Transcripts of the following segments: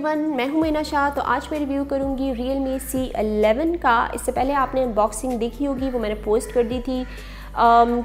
Everyone, मैं हूं मीना शाह। तो आज मैं रिव्यू करूंगी Realme C11 का। इससे पहले आपने अनबॉक्सिंग देखी होगी, वो मैंने पोस्ट कर दी थी।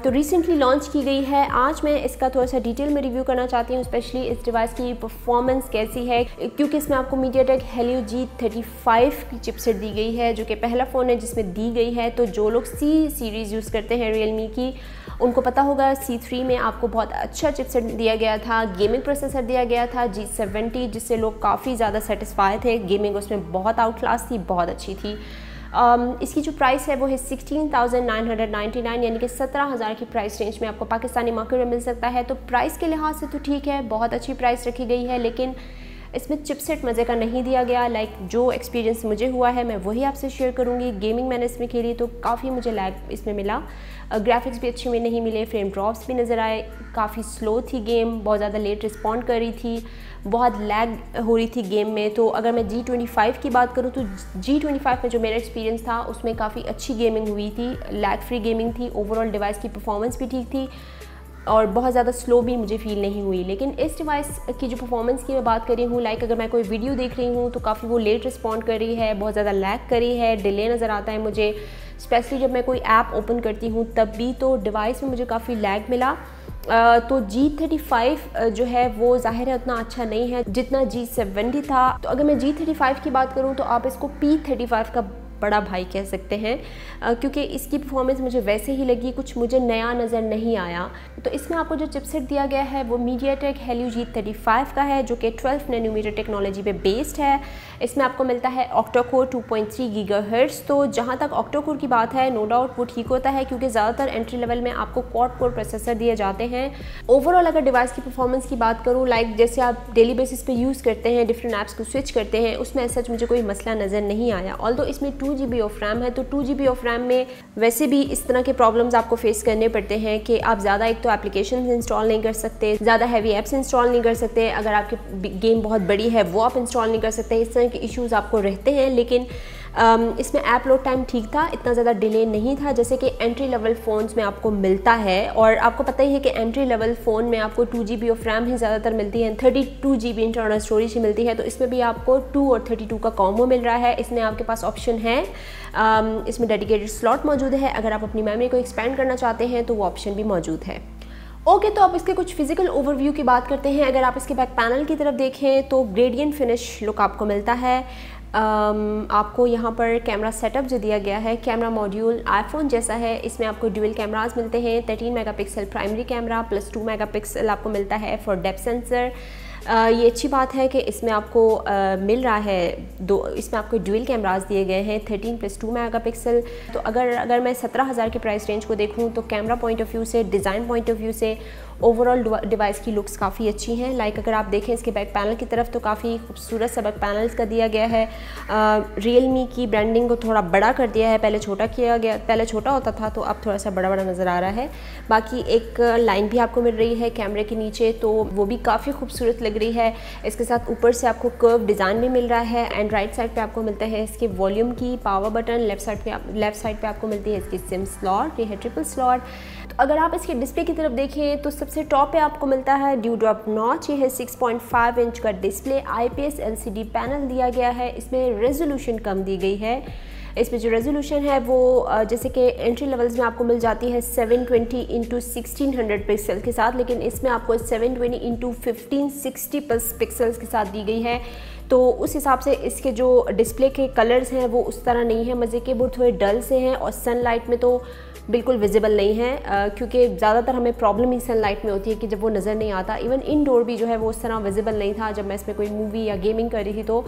तो रिसेंटली लॉन्च की गई है। आज मैं इसका थोड़ा सा डिटेल में रिव्यू करना चाहती हूँ, स्पेशली इस डिवाइस की परफॉर्मेंस कैसी है, क्योंकि इसमें आपको MediaTek Helio G35 की चिपसेट दी गई है, जो कि पहला फ़ोन है जिसमें दी गई है। तो जो लोग C सीरीज़ यूज़ करते हैं Realme की, उनको पता होगा C3 में आपको बहुत अच्छा चिपसेट दिया गया था, गेमिंग प्रोसेसर दिया गया था G70, जिससे लोग काफ़ी ज़्यादा सेटिस्फाई थे। गेमिंग उसमें बहुत आउट क्लास थी, बहुत अच्छी थी। इसकी जो प्राइस है वो है 16,999, यानी कि 17,000 की प्राइस रेंज में आपको पाकिस्तानी मार्केट में मिल सकता है। तो प्राइस के लिहाज से तो ठीक है, बहुत अच्छी प्राइस रखी गई है, लेकिन इसमें चिपसेट मज़े का नहीं दिया गया। जो एक्सपीरियंस मुझे हुआ है मैं वही आपसे शेयर करूँगी। गेमिंग मैंने इसमें खेली तो काफ़ी मुझे लैग इसमें मिला, ग्राफिक्स भी अच्छे में नहीं मिले, फ्रेम ड्रॉप्स भी नज़र आए, काफ़ी स्लो थी गेम, बहुत ज़्यादा लेट रिस्पॉन्ड कर रही थी, बहुत लैग हो रही थी गेम में। तो अगर मैं G25 की बात करूँ तो G25 में जो मेरा एक्सपीरियंस था उसमें काफ़ी अच्छी गेमिंग हुई थी, लैग फ्री गेमिंग थी, ओवरऑल डिवाइस की परफॉर्मेंस भी ठीक थी और बहुत ज़्यादा स्लो भी मुझे फील नहीं हुई। लेकिन इस डिवाइस की जो परफॉर्मेंस की मैं बात कर रही हूँ, अगर मैं कोई वीडियो देख रही हूँ तो काफ़ी वो लेट रिस्पॉन्ड कर रही है, बहुत ज़्यादा लैग कर रही है, डिले नज़र आता है मुझे, स्पेशली जब मैं कोई ऐप ओपन करती हूँ तब भी। तो डिवाइस में मुझे काफ़ी लैग मिला। तो G35 जो है वो ज़ाहिर है उतना अच्छा नहीं है जितना G70 था। तो अगर मैं G35 की बात करूँ तो आप इसको P35 का बड़ा भाई कह सकते हैं, क्योंकि इसकी परफॉर्मेंस मुझे वैसे ही लगी, कुछ मुझे नया नज़र नहीं आया। तो इसमें आपको जो चिपसेट दिया गया है वो MediaTek Helio G35 का है, जो कि 12 नैनोमीटर टेक्नोलॉजी पे बेस्ड है। इसमें आपको मिलता है ऑक्टा-कोर 2.3 गीगाहर्ट्ज़। तो जहाँ तक ऑक्टा-कोर की बात है, नो डाउट वो ठीक होता है, क्योंकि ज़्यादातर एंट्री लेवल में आपको क्वाड-कोर प्रोसेसर दिए जाते हैं। ओवरऑल अगर डिवाइस की परफॉर्मेंस की बात करूँ, जैसे आप डेली बेसिस पे यूज़ करते हैं, डिफरेंट ऐप्स को स्विच करते हैं, उसमें सच मुझे कोई मसला नज़र नहीं आया। ऑल्दो इसमें 2 GB ऑफ रैम है, तो 2 GB ऑफ रैम में वैसे भी इस तरह के प्रॉब्लम्स आपको फेस करने पड़ते हैं कि आप ज़्यादा एक तो एप्लीकेशन इंस्टॉल नहीं कर सकते, ज़्यादा हैवी ऐप्स इंस्टॉल नहीं कर सकते, अगर आपकी गेम बहुत बड़ी है वो आप इंस्टॉल नहीं कर सकते, इस तरह के इश्यूज़ आपको रहते हैं। लेकिन इसमें ऐप लोड टाइम ठीक था, इतना ज़्यादा डिले नहीं था जैसे कि एंट्री लेवल फ़ोन्स में आपको मिलता है। और आपको पता ही है कि एंट्री लेवल फ़ोन में आपको 2 GB ऑफ रैम ही ज़्यादातर मिलती है, 32 GB इंटरनल स्टोरेज ही मिलती है। तो इसमें भी आपको 2 और 32 का कॉम्बो मिल रहा है। इसमें आपके पास ऑप्शन है, इसमें डेडिकेटेड स्लॉट मौजूद है, अगर आप अपनी मेमोरी को एक्सपेंड करना चाहते हैं तो वो ऑप्शन भी मौजूद है। ओके, तो अब इसके कुछ फिजिकल ओवरव्यू की बात करते हैं। अगर आप इसके बैक पैनल की तरफ देखें तो ग्रेडियंट फिनिश लुक आपको मिलता है। आपको यहाँ पर कैमरा सेटअप जो दिया गया है, कैमरा मॉड्यूल आईफोन जैसा है। इसमें आपको ड्यूअल कैमरास मिलते हैं, 13 megapixel primary camera plus 2 megapixel आपको मिलता है फॉर डेप्थ सेंसर। ये अच्छी बात है कि इसमें आपको मिल रहा है इसमें आपको ड्यूअल कैमरास दिए गए हैं 13 प्लस 2 मेगापिक्सल। तो अगर मैं 17,000 की प्राइस रेंज को देखूं तो कैमरा पॉइंट ऑफ व्यू से, डिज़ाइन पॉइंट ऑफ व्यू से ओवरऑल डिवाइस की लुक्स काफ़ी अच्छी हैं। अगर आप देखें इसके बैक पैनल की तरफ तो काफ़ी खूबसूरत सा बैक पैनल्स का दिया गया है। Realme की ब्रांडिंग को थोड़ा बड़ा कर दिया है, पहले छोटा किया गया, पहले छोटा होता था तो अब थोड़ा सा बड़ा बड़ा नज़र आ रहा है। बाकी एक लाइन भी आपको मिल रही है कैमरे के नीचे, तो वो भी काफ़ी खूबसूरत लग रही है। इसके साथ ऊपर से आपको कर्व डिज़ाइन भी मिल रहा है एंड राइट साइड पे आपको मिलता है इसके वॉल्यूम की पावर बटन, लेफ्ट साइड पे आपको मिलती है इसकी सिम स्लॉट, ये है ट्रिपल स्लॉट। तो अगर आप इसके डिस्प्ले की तरफ देखें तो सबसे टॉप पे आपको मिलता है ड्यू ड्रॉप नॉच, ये है 6.5 इंच का डिस्प्ले, IPS LCD पैनल दिया गया है। इसमें रेजोल्यूशन कम दी गई है। इसमें जो रेजोल्यूशन है वो जैसे कि एंट्री लेवल्स में आपको मिल जाती है 720 × 1600 पिक्सल के साथ, लेकिन इसमें आपको 720 × 1560 पिक्सल्स के साथ दी गई है। तो उस हिसाब से इसके जो डिस्प्ले के कलर्स हैं वो उस तरह नहीं है मज़े के, वो थोड़े डल से हैं और सनलाइट में तो बिल्कुल विजिबल नहीं है, क्योंकि ज़्यादातर हमें प्रॉब्लम ही सनलाइट में होती है कि जब वो नज़र नहीं आता। इवन इनडोर भी जो है वो उस तरह विजिबल नहीं था जब मैं इसमें कोई मूवी या गेमिंग कर रही थी। तो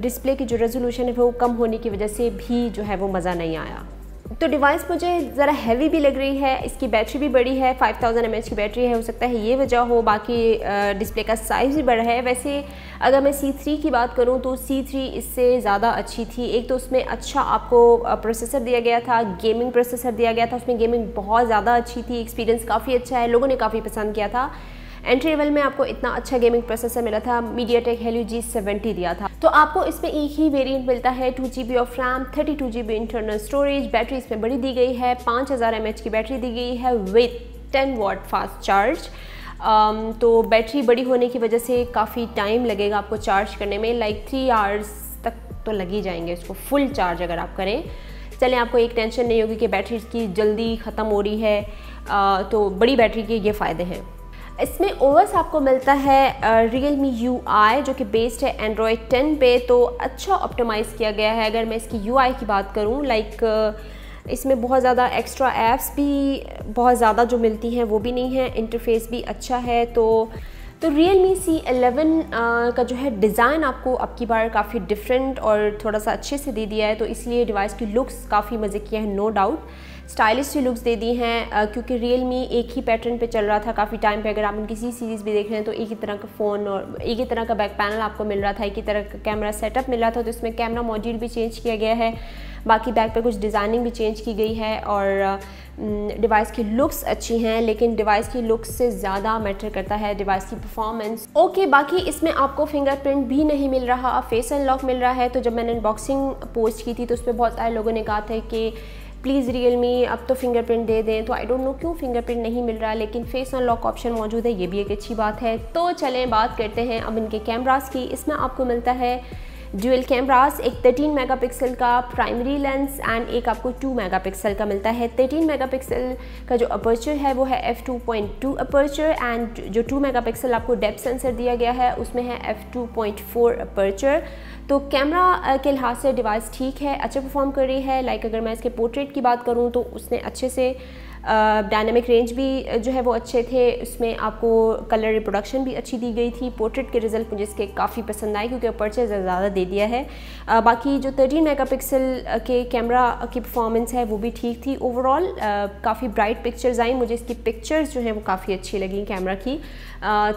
डिस्प्ले की जो रेजोल्यूशन है वो कम होने की वजह से भी जो है वो मज़ा नहीं आया। तो डिवाइस मुझे ज़रा हैवी भी लग रही है, इसकी बैटरी भी बड़ी है, 5000 mAh की बैटरी है, हो सकता है ये वजह हो। बाकी डिस्प्ले का साइज़ भी बड़ा है। वैसे अगर मैं C3 की बात करूं तो C3 इससे ज़्यादा अच्छी थी। एक तो उसमें अच्छा आपको प्रोसेसर दिया गया था, गेमिंग प्रोसेसर दिया गया था, उसमें गेमिंग बहुत ज़्यादा अच्छी थी, एक्सपीरियंस काफ़ी अच्छा है, लोगों ने काफ़ी पसंद किया था। एंट्री लेवल में आपको इतना अच्छा गेमिंग प्रोसेसर मिला था, MediaTek Helio G70 दिया था। तो आपको इसमें एक ही वेरिएंट मिलता है, 2 GB of RAM, 32 GB internal storage, battery इसमें बड़ी दी गई है, 5000 mAh की बैटरी दी गई है विथ 10 वाट फास्ट चार्ज। तो बैटरी बड़ी होने की वजह से काफ़ी टाइम लगेगा आपको चार्ज करने में, लाइक 3 आवर्स तक तो लग ही जाएंगे इसको फुल चार्ज अगर आप करें। चलें, आपको एक टेंशन नहीं होगी कि बैटरी की जल्दी ख़त्म हो रही है, तो बड़ी बैटरी के ये फ़ायदे हैं। इसमें ओएस आपको मिलता है Realme UI जो कि बेस्ड है Android 10 पे, तो अच्छा ऑप्टिमाइज़ किया गया है। अगर मैं इसकी UI की बात करूँ, लाइक इसमें बहुत ज़्यादा एक्स्ट्रा ऐप्स भी बहुत ज़्यादा जो मिलती हैं वो भी नहीं है, इंटरफेस भी अच्छा है। तो Realme C11 का जो है डिज़ाइन आपको अब की बार काफ़ी डिफरेंट और थोड़ा सा अच्छे से दे दिया है, तो इसलिए डिवाइस की लुक्स काफ़ी मज़े किया है, नो डाउट। स्टाइलिश सी लुक्स दे दी हैं, क्योंकि Realme एक ही पैटर्न पे चल रहा था काफ़ी टाइम पे। अगर आप उनकी सीरीज़ भी देख रहे हैं तो एक ही तरह का फ़ोन और एक ही तरह का बैक पैनल आपको मिल रहा था, एक ही तरह का कैमरा सेटअप मिल रहा था। तो इसमें कैमरा मॉड्यूल भी चेंज किया गया है, बाकी बैक पे कुछ डिज़ाइनिंग भी चेंज की गई है, और डिवाइस की लुक्स अच्छी हैं। लेकिन डिवाइस की लुक्स से ज़्यादा मैटर करता है डिवाइस की परफॉर्मेंस। ओके, बाकी इसमें आपको फिंगरप्रिंट भी नहीं मिल रहा, फेस अनलॉक मिल रहा है। तो जब मैंने अनबॉक्सिंग पोस्ट की थी तो उस पर बहुत सारे लोगों ने कहा था कि प्लीज़ Realme अब तो फिंगरप्रिंट दे दें। तो आई डोंट नो क्यों फिंगरप्रिंट नहीं मिल रहा है, लेकिन फेस अनलॉक ऑप्शन मौजूद है, ये भी एक अच्छी बात है। तो चलें बात करते हैं अब इनके कैमरास की। इसमें आपको मिलता है ड्यूअल कैमरास, एक 13 मेगापिक्सल का प्राइमरी लेंस एंड एक आपको 2 मेगापिक्सल का मिलता है। 13 मेगापिक्सल का जो अपर्चर है वो है f2.2 अपर्चर, एंड जो 2 मेगापिक्सल आपको डेप्थ सेंसर दिया गया है उसमें है f2.4 अपर्चर। तो कैमरा के लिहाज से डिवाइस ठीक है, अच्छा परफॉर्म कर रही है। लाइक अगर मैं इसके पोर्ट्रेट की बात करूँ तो उसने अच्छे से डायनामिक रेंज भी जो है वो अच्छे थे, उसमें आपको कलर रिप्रोडक्शन भी अच्छी दी गई थी। पोर्ट्रेट के रिज़ल्ट मुझे इसके काफ़ी पसंद आए क्योंकि अपर्चर ज़्यादा दे दिया है। बाकी जो 13 मेगापिक्सल के कैमरा की परफॉर्मेंस है वो भी ठीक थी। ओवरऑल काफ़ी ब्राइट पिक्चर्स आई, मुझे इसकी पिक्चर्स जो हैं वो काफ़ी अच्छी लगी कैमरा की।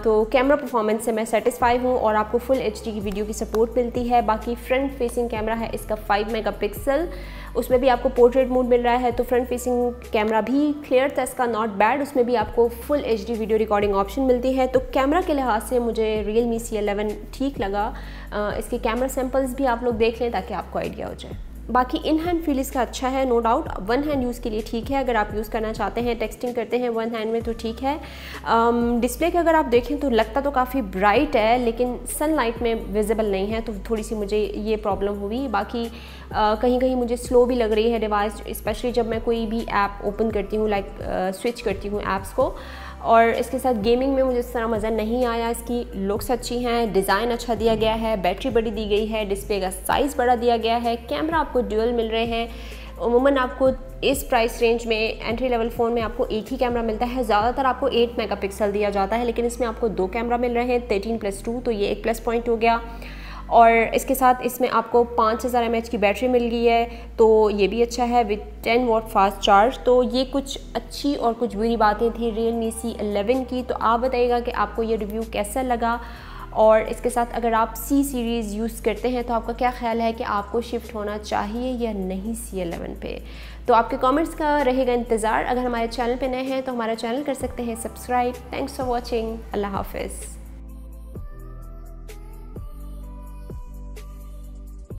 तो कैमरा परफॉर्मेंस से मैं सेटिस्फाई हूँ और आपको फुल HD की वीडियो की सपोर्ट मिलती है। बाकी फ्रंट फेसिंग कैमरा है इसका 5 मेगापिक्सल, उसमें भी आपको पोर्ट्रेट मोड मिल रहा है, तो फ्रंट फेसिंग कैमरा भी क्लियर था इसका, नॉट बैड। उसमें भी आपको full HD video recording option मिलती है। तो कैमरा के लिहाज से मुझे Realme C11 ठीक लगा। इसके कैमरा सैम्पल्स भी आप लोग देख लें ताकि आपको आइडिया हो जाए। बाकी इन हैंड फील इसका अच्छा है, no doubt. One hand use के लिए ठीक है, अगर आप यूज़ करना चाहते हैं, टेक्सटिंग करते हैं वन हैंड में तो ठीक है। डिस्प्ले का अगर आप देखें तो लगता तो काफ़ी ब्राइट है, लेकिन सनलाइट में विजिबल नहीं है, तो थोड़ी सी मुझे ये प्रॉब्लम हुई। बाकी कहीं कहीं मुझे स्लो भी लग रही है डिवाइस, स्पेशली जब मैं कोई भी ऐप ओपन करती हूँ, लाइक स्विच करती हूँ ऐप्स को। और इसके साथ गेमिंग में मुझे इस तरह मज़ा नहीं आया। इसकी लुक्स अच्छी हैं, डिज़ाइन अच्छा दिया गया है, बैटरी बड़ी दी गई है, डिस्प्ले का साइज़ बड़ा दिया गया है, कैमरा आपको ड्यूअल मिल रहे हैं। उमूमन आपको इस प्राइस रेंज में एंट्री लेवल फ़ोन में आपको एक ही कैमरा मिलता है, ज़्यादातर आपको 8 मेगापिक्सल दिया जाता है, लेकिन इसमें आपको 2 कैमरा मिल रहे हैं, 13+2, तो ये एक प्लस पॉइंट हो गया। और इसके साथ इसमें आपको 5000 mAh की बैटरी मिल गई है, तो ये भी अच्छा है, विद 10 वाट फास्ट चार्ज। तो ये कुछ अच्छी और कुछ बुरी बातें थी Realme C11 की। तो आप बताइएगा कि आपको ये रिव्यू कैसा लगा, और इसके साथ अगर आप C सीरीज़ यूज़ करते हैं तो आपका क्या ख्याल है कि आपको शिफ्ट होना चाहिए या नहीं C11 पे। तो आपके कमेंट्स का रहेगा इंतज़ार। अगर हमारे चैनल पे नए हैं तो हमारा चैनल कर सकते हैं सब्सक्राइब। थैंक्स फॉर वॉचिंग, अल्लाह हाफिज़।